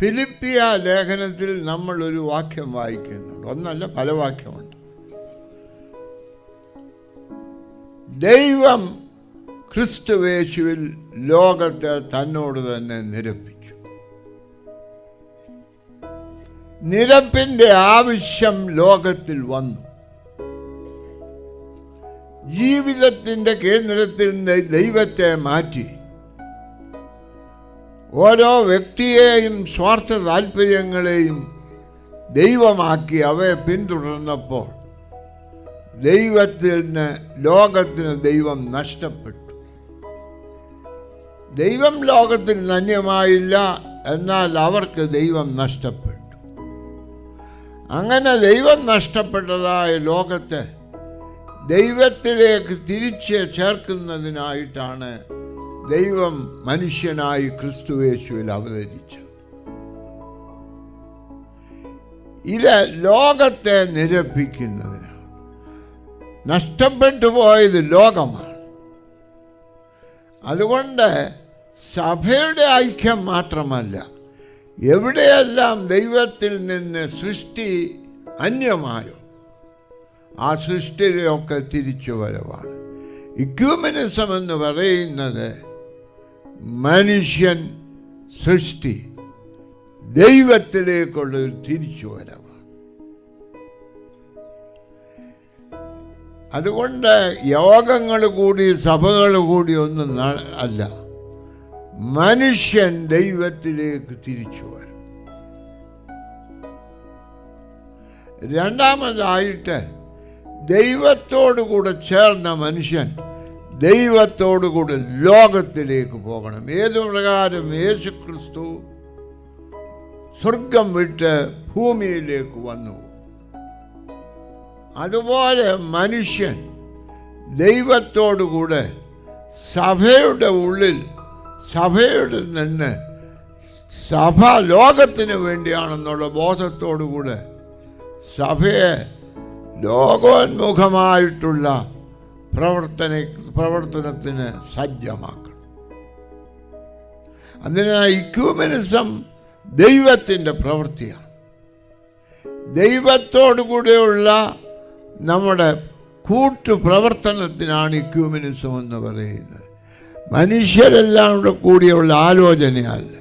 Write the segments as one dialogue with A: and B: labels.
A: ഫിലിപ്പിയ ലേഖനത്തിൽ നമ്മൾ ഒരു വാക്യം വായിക്കുന്നുണ്ട്. ഒന്നല്ല, പല വാക്യമുണ്ട്. ദൈവം ക്രിസ്തുവേശുവിൽ ലോകത്തെ തന്നോട് തന്നെ നിരപ്പിച്ചു. നിരപ്പിന്റെ ആവശ്യം ലോകത്തിൽ വന്നു. ജീവിതത്തിന്റെ കേന്ദ്രത്തിൽ നിന്ന് ദൈവത്തെ മാറ്റി ഓരോ വ്യക്തിയെയും സ്വാർത്ഥ താല്പര്യങ്ങളെയും ദൈവമാക്കി അവയെ പിന്തുടർന്നപ്പോൾ ദൈവത്തിന് ലോകത്തിന് ദൈവം നഷ്ടപ്പെട്ടു. ദൈവം ലോകത്തിൽ ധന്യമായില്ല, എന്നാൽ അവർക്ക് ദൈവം നഷ്ടപ്പെട്ടു. അങ്ങനെ ദൈവം നഷ്ടപ്പെട്ടതായ ലോകത്തെ ദൈവത്തിലേക്ക് തിരിച്ച് ചേർക്കുന്നതിനായിട്ടാണ് ദൈവം മനുഷ്യനായി ക്രിസ്തുയേശുവിൽ അവതരിച്ചത്. ഇത് ലോകത്തെ നിരപ്പിക്കുന്നതിനാണ്. നഷ്ടപ്പെട്ടു പോയത് ലോകമാണ്. അതുകൊണ്ട് സഭയുടെ ഐക്യം മാത്രമല്ല, എവിടെയെല്ലാം ദൈവത്തിൽ നിന്ന് സൃഷ്ടി അന്യമായോ ആ സൃഷ്ടിയിലൊക്കെ തിരിച്ചു വരവാണ്. ഇക്യൂമെനിസം എന്ന് പറയുന്നത് മനുഷ്യൻ സൃഷ്ടി ദൈവത്തിലേക്കുള്ളൊരു തിരിച്ചു വരവാണ്. അതുകൊണ്ട് യോഗങ്ങൾ കൂടി സഭകൾ കൂടി ഒന്നും അല്ല, മനുഷ്യൻ ദൈവത്തിലേക്ക് തിരിച്ചു വരും. രണ്ടാമതായിട്ട് ദൈവത്തോടുകൂടെ ചേർന്ന മനുഷ്യൻ ദൈവത്തോടുകൂടെ ലോകത്തിലേക്ക് പോകണം. ഏതു പ്രകാരം യേശുക്രിസ്തു സ്വർഗം വിട്ട് ഭൂമിയിലേക്ക് വന്നു, അതുപോലെ മനുഷ്യൻ ദൈവത്തോടുകൂടെ സഭയുടെ ഉള്ളിൽ, സഭയുടെ നിന്ന് സഭ ലോകത്തിന് വേണ്ടിയാണെന്നുള്ള ബോധത്തോടുകൂടെ സഭയെ ലോകോന്മുഖമായിട്ടുള്ള പ്രവർത്തനത്തിന് സജ്ജമാക്കണം. അതിനാൽ ഇക്യൂമെനിസം ദൈവത്തിൻ്റെ പ്രവൃത്തിയാണ്. ദൈവത്തോടുകൂടെയുള്ള നമ്മുടെ കൂട്ടുപ്രവർത്തനത്തിനാണ് ഇക്യൂമെനിസം എന്ന് പറയുന്നത്. മനുഷ്യരെല്ലാം കൂടിയുള്ള ആലോചനയല്ല.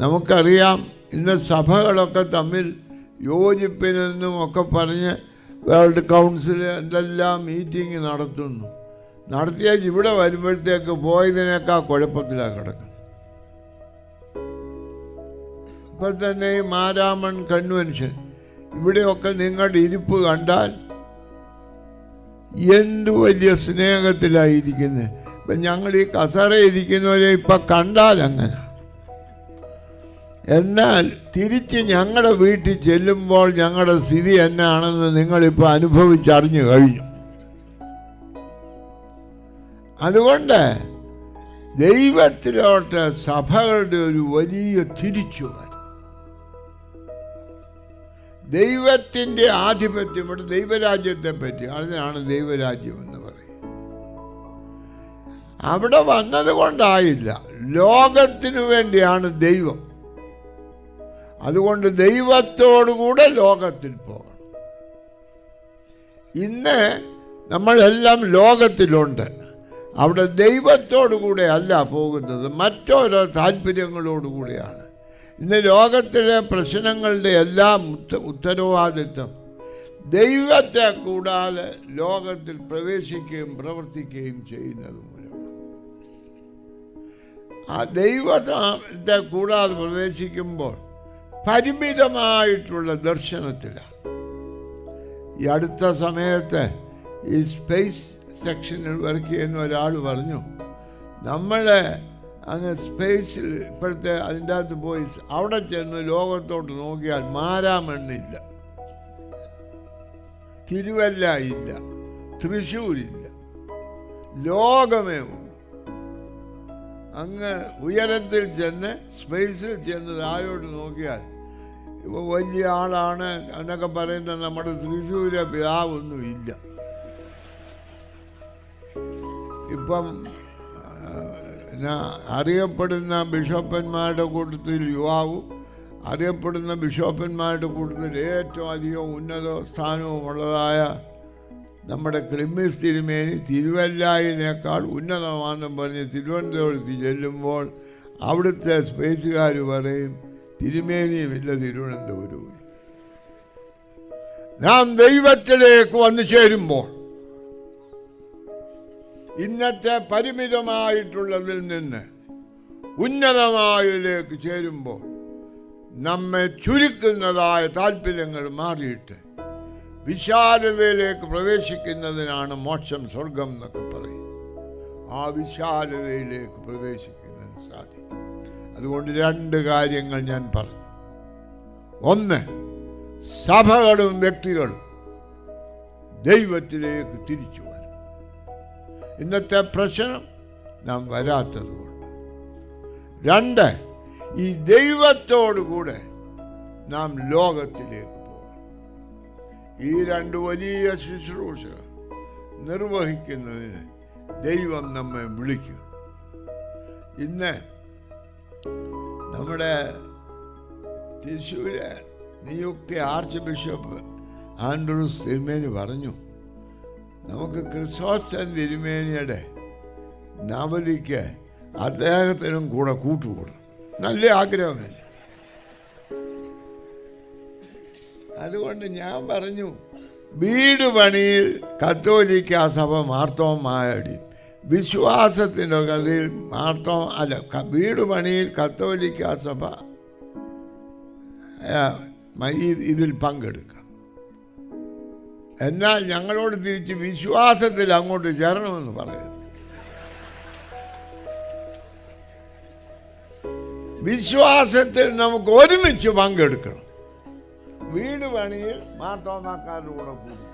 A: നമുക്കറിയാം, ഇന്ന് സഭകളൊക്കെ തമ്മിൽ യോജിപ്പിനെന്നും ഒക്കെ പറഞ്ഞ് വേൾഡ് കൗൺസിൽ എന്തെല്ലാം മീറ്റിംഗ് നടത്തുന്നു. നടത്തിയ ഇവിടെ വരുമ്പോഴത്തേക്ക് പോയതിനേക്കാൾ കുഴപ്പത്തിലാണ് കിടക്കുന്നത്. ഇപ്പം തന്നെ ഈ മാരാമൺ കൺവെൻഷൻ ഇവിടെയൊക്കെ നിങ്ങളുടെ ഇരിപ്പ് കണ്ടാൽ എന്തു വലിയ സ്നേഹത്തിലായിരിക്കുന്നത്. ഇപ്പം ഞങ്ങൾ ഈ കസേര ഇരിക്കുന്നവരെ ഇപ്പം കണ്ടാൽ അങ്ങനെ. എന്നാൽ തിരിച്ച് ഞങ്ങളുടെ വീട്ടിൽ ചെല്ലുമ്പോൾ ഞങ്ങളുടെ സ്ഥിതി എന്നാണെന്ന് നിങ്ങളിപ്പോൾ അനുഭവിച്ചറിഞ്ഞു കഴിഞ്ഞു. അതുകൊണ്ട് ദൈവത്തിലോട്ട് സഭകളുടെ ഒരു വലിയ തിരിച്ചുവരവ്, ദൈവത്തിൻ്റെ ആധിപത്യം, ഇവിടെ ദൈവരാജ്യത്തെ പറ്റി, അതിനാണ് ദൈവരാജ്യം എന്ന് പറയുന്നത്. അവിടെ വന്നത് കൊണ്ടായില്ല, ലോകത്തിനു വേണ്ടിയാണ് ദൈവം. അതുകൊണ്ട് ദൈവത്തോടുകൂടെ ലോകത്തിൽ പോകണം. ഇന്ന് നമ്മളെല്ലാം ലോകത്തിലുണ്ട്, അവിടെ ദൈവത്തോടുകൂടെ അല്ല പോകുന്നത്, മറ്റോരോ താല്പര്യങ്ങളോടുകൂടിയാണ്. ഇന്ന് ലോകത്തിലെ പ്രശ്നങ്ങളുടെ എല്ലാം ഉത്തരവാദിത്വം ദൈവത്തെ കൂടാതെ ലോകത്തിൽ പ്രവേശിക്കുകയും പ്രവർത്തിക്കുകയും ചെയ്യുന്നത് മൂലമാണ്. ആ ദൈവത്തെ കൂടാതെ പ്രവേശിക്കുമ്പോൾ പരിമിതമായിട്ടുള്ള ദർശനത്തിലാണ്. ഈ അടുത്ത സമയത്ത് ഈ സ്പേസ് സെക്ഷനിൽ വർക്ക് ചെയ്യുന്ന ഒരാൾ പറഞ്ഞു, നമ്മൾ അങ്ങ് സ്പേസിൽ ഇപ്പോഴത്തെ അതിൻ്റെ അകത്ത് പോയി അവിടെ ചെന്ന് ലോകത്തോട്ട് നോക്കിയാൽ മാരാമണ്ണില്ല, തിരുവല്ല ഇല്ല, തൃശ്ശൂരില്ല, ലോകമേ ഉള്ളൂ. അങ്ങ് ഉയരത്തിൽ ചെന്ന് സ്പേസിൽ ചെന്ന് താഴോട്ട് നോക്കിയാൽ ഇപ്പോൾ വലിയ ആളാണ് എന്നൊക്കെ പറയുന്ന നമ്മുടെ തൃശ്ശൂരെ പിതാവൊന്നും ഇല്ല. ഇപ്പം അറിയപ്പെടുന്ന ബിഷപ്പന്മാരുടെ കൂട്ടത്തിൽ യുവാവും അറിയപ്പെടുന്ന ബിഷപ്പന്മാരുടെ കൂട്ടത്തിൽ ഏറ്റവും അധികം ഉന്നത സ്ഥാനവും ഉള്ളതായ നമ്മുടെ ക്ലിമ്മിസ് തിരുമേനി തിരുവല്ലായിനേക്കാൾ ഉന്നതമാണെന്നും പറഞ്ഞ് തിരുവനന്തപുരത്ത് ചെല്ലുമ്പോൾ അവിടുത്തെ സ്പേസുകാർ പറയും തിരുമേനിയുമില്ല തിരുവനന്തപുരവും. നാം ദൈവത്തിലേക്ക് വന്നു ചേരുമ്പോൾ ഇന്നത്തെ പരിമിതമായിട്ടുള്ളതിൽ നിന്ന് ഉന്നതമായതിലേക്ക് ചേരുമ്പോൾ നമ്മെ ചുരുക്കുന്നതായ താല്പര്യങ്ങൾ മാറിയിട്ട് വിശാലതയിലേക്ക് പ്രവേശിക്കുന്നതിനാണ് മോക്ഷം, സ്വർഗം എന്നൊക്കെ പറയും. ആ വിശാലതയിലേക്ക് പ്രവേശിക്കുന്നതിന് സാധിക്കും. അതുകൊണ്ട് 2 കാര്യങ്ങൾ ഞാൻ പറഞ്ഞു. ഒന്ന്, സഭകളും വ്യക്തികളും ദൈവത്തിലേക്ക് തിരിച്ചു വരും. ഇന്നത്തെ പ്രശ്നം നാം വരാത്തത് കൊണ്ട്. 2, ഈ ദൈവത്തോടുകൂടെ നാം ലോകത്തിലേക്ക് പോകണം. ഈ 2 വലിയ ശുശ്രൂഷകൾ നിർവഹിക്കുന്നതിന് ദൈവം നമ്മെ വിളിക്കും. ഇന്ന് നമ്മുടെ തൃശ്ശൂര് നിയുക്തി ആർച്ച് ബിഷപ്പ് ആൻഡ്രൂസ് തിരുമേനി പറഞ്ഞു, നമുക്ക് ക്രിസോസ്റ്റൻ തിരുമേനിയുടെ നവതിക്ക് അദ്ദേഹത്തിനും കൂടെ കൂട്ടുകൂടണം. നല്ല ആഗ്രഹമല്ല. അതുകൊണ്ട് ഞാൻ പറഞ്ഞു, വീട് പണിയിൽ കത്തോലിക്ക സഭ മാർത്തോമായടി വിശ്വാസത്തിൻ്റെ കഥയിൽ വീട് പണിയിൽ കത്തോലിക്ക സഭ ഇതിൽ പങ്കെടുക്കാം. എന്നാൽ ഞങ്ങളോട് തിരിച്ച് വിശ്വാസത്തിൽ അങ്ങോട്ട് ചേരണമെന്ന് പറയുന്നു. വിശ്വാസത്തിൽ നമുക്ക് ഒരുമിച്ച് പങ്കെടുക്കണം. വീട് പണിയിൽ മാർത്തോമാക്കാരുടെ കൂടെ കൂടി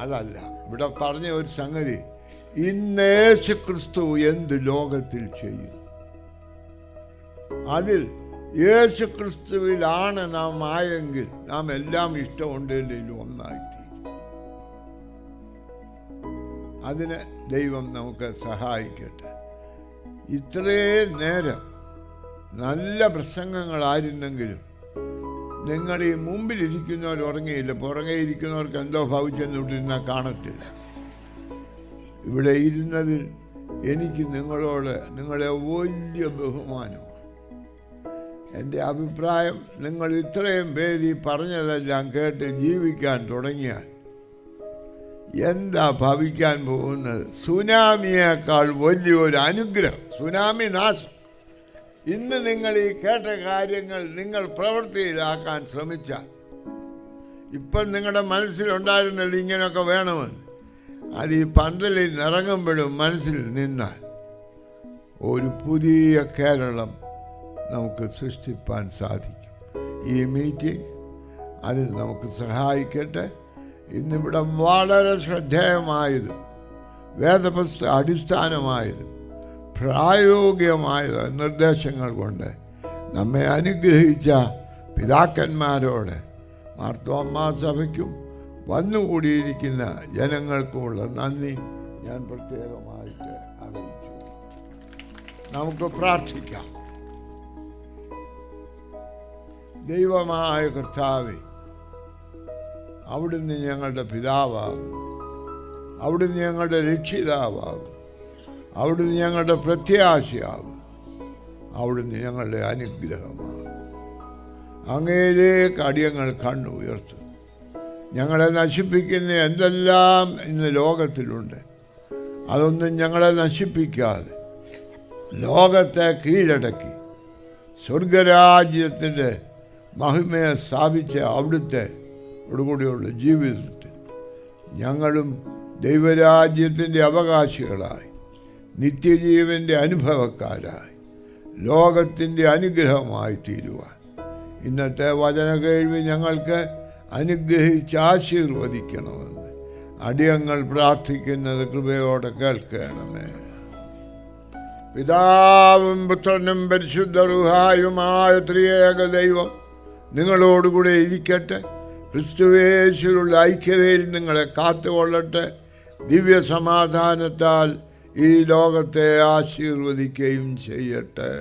A: അതല്ല. ഇവിടെ പറഞ്ഞ ഒരു സംഗതി, ഇന്ന് യേശു ക്രിസ്തു എന്ത് ലോകത്തിൽ ചെയ്യും, അതിൽ യേശു ക്രിസ്തുവിലാണ് നാം ആയെങ്കിൽ നാം എല്ലാം ഇഷ്ടമുണ്ടെങ്കിലും ഒന്നായിത്തീരും. അതിന് ദൈവം നമുക്ക് സഹായിക്കട്ടെ. ഇത്രയും നേരം നല്ല പ്രസംഗങ്ങളായിരുന്നെങ്കിലും നിങ്ങൾ ഈ മുമ്പിലിരിക്കുന്നവർ ഉറങ്ങിയില്ല. പുറകെ ഇരിക്കുന്നവർക്ക് എന്തോ ഭവിച്ചെന്നിട്ടിരുന്നാൽ കാണത്തില്ല. ഇവിടെ ഇരുന്നതിൽ എനിക്ക് നിങ്ങളെ വലിയ ബഹുമാനമാണ്. എൻ്റെ അഭിപ്രായം, നിങ്ങൾ ഇത്രയും പേര് പറഞ്ഞതെല്ലാം കേട്ട് ജീവിക്കാൻ തുടങ്ങിയാൽ എന്താ ഭവിക്കാൻ പോകുന്നത്? സുനാമിയേക്കാൾ വലിയൊരു അനുഗ്രഹം, സുനാമി നാശം. ഇന്ന് നിങ്ങൾ ഈ കേട്ട കാര്യങ്ങൾ നിങ്ങൾ പ്രവൃത്തിയിലാക്കാൻ ശ്രമിച്ചാൽ, ഇപ്പം നിങ്ങളുടെ മനസ്സിലുണ്ടായിരുന്നത് ഇങ്ങനെയൊക്കെ വേണമെന്ന്, അത് ഈ പന്തലിൽ ഇറങ്ങുമ്പോഴും മനസ്സിൽ നിന്നാൽ ഒരു പുതിയ കേരളം നമുക്ക് സൃഷ്ടിപ്പാൻ സാധിക്കും. ഈ മീറ്റിംഗ് അതിൽ നമുക്ക് സഹായിക്കട്ടെ. ഇന്നിവിടെ വളരെ ശ്രദ്ധേയമായതും വേദപുസ്തക അടിസ്ഥാനമായതും പ്രായോഗികമായ നിർദ്ദേശങ്ങൾ കൊണ്ട് നമ്മെ അനുഗ്രഹിച്ച പിതാക്കന്മാരോട് മാർത്തോമാ സഭയ്ക്കും വന്നുകൂടിയിരിക്കുന്ന ജനങ്ങൾക്കുമുള്ള നന്ദി ഞാൻ പ്രത്യേകമായിട്ട് അറിയിച്ചു. നമുക്ക് പ്രാർത്ഥിക്കാം. ദൈവമായ കർത്താവേ, അവിടുന്ന് ഞങ്ങളുടെ പിതാവാകും, അവിടുന്ന് ഞങ്ങളുടെ രക്ഷിതാവാകും, അവിടുന്ന് ഞങ്ങളുടെ പ്രത്യാശയാകും, അവിടുന്ന് ഞങ്ങളുടെ അനുഗ്രഹമാകും. അങ്ങയിലേക്ക് അടിയങ്ങൾ കണ്ണുയർത്തും. ഞങ്ങളെ നശിപ്പിക്കുന്ന എന്തെല്ലാം ഇന്ന് ലോകത്തിലുണ്ട്, അതൊന്നും ഞങ്ങളെ നശിപ്പിക്കാതെ ലോകത്തെ കീഴടക്കി സ്വർഗരാജ്യത്തിൻ്റെ മഹിമയെ സ്ഥാപിച്ച അവിടുത്തെ കൂടിയുള്ള ജീവിതത്തിൽ ഞങ്ങളും ദൈവരാജ്യത്തിൻ്റെ അവകാശികളായി, നിത്യജീവൻ്റെ അനുഭവക്കാരായി, ലോകത്തിൻ്റെ അനുഗ്രഹമായി തീരുവാൻ ഇന്നത്തെ വചന കേൾവി ഞങ്ങൾക്ക് അനുഗ്രഹിച്ച് ആശീർവദിക്കണമെന്ന് അടിയങ്ങൾ പ്രാർത്ഥിക്കുന്നത് കൃപയോടെ കേൾക്കണമേ. പിതാവും പുത്രനും പരിശുദ്ധ റൂഹായുമായ ത്രിയേക ദൈവം നിങ്ങളോടുകൂടെ ഇരിക്കട്ടെ. ക്രിസ്തുവേശുവിലുള്ള ഐക്യതയിൽ നിങ്ങളെ കാത്തുകൊള്ളട്ടെ. ദിവ്യ സമാധാനത്താൽ ഈ ലോകത്തെ ആശീർവദിക്കുകയും ചെയ്യട്ടെ.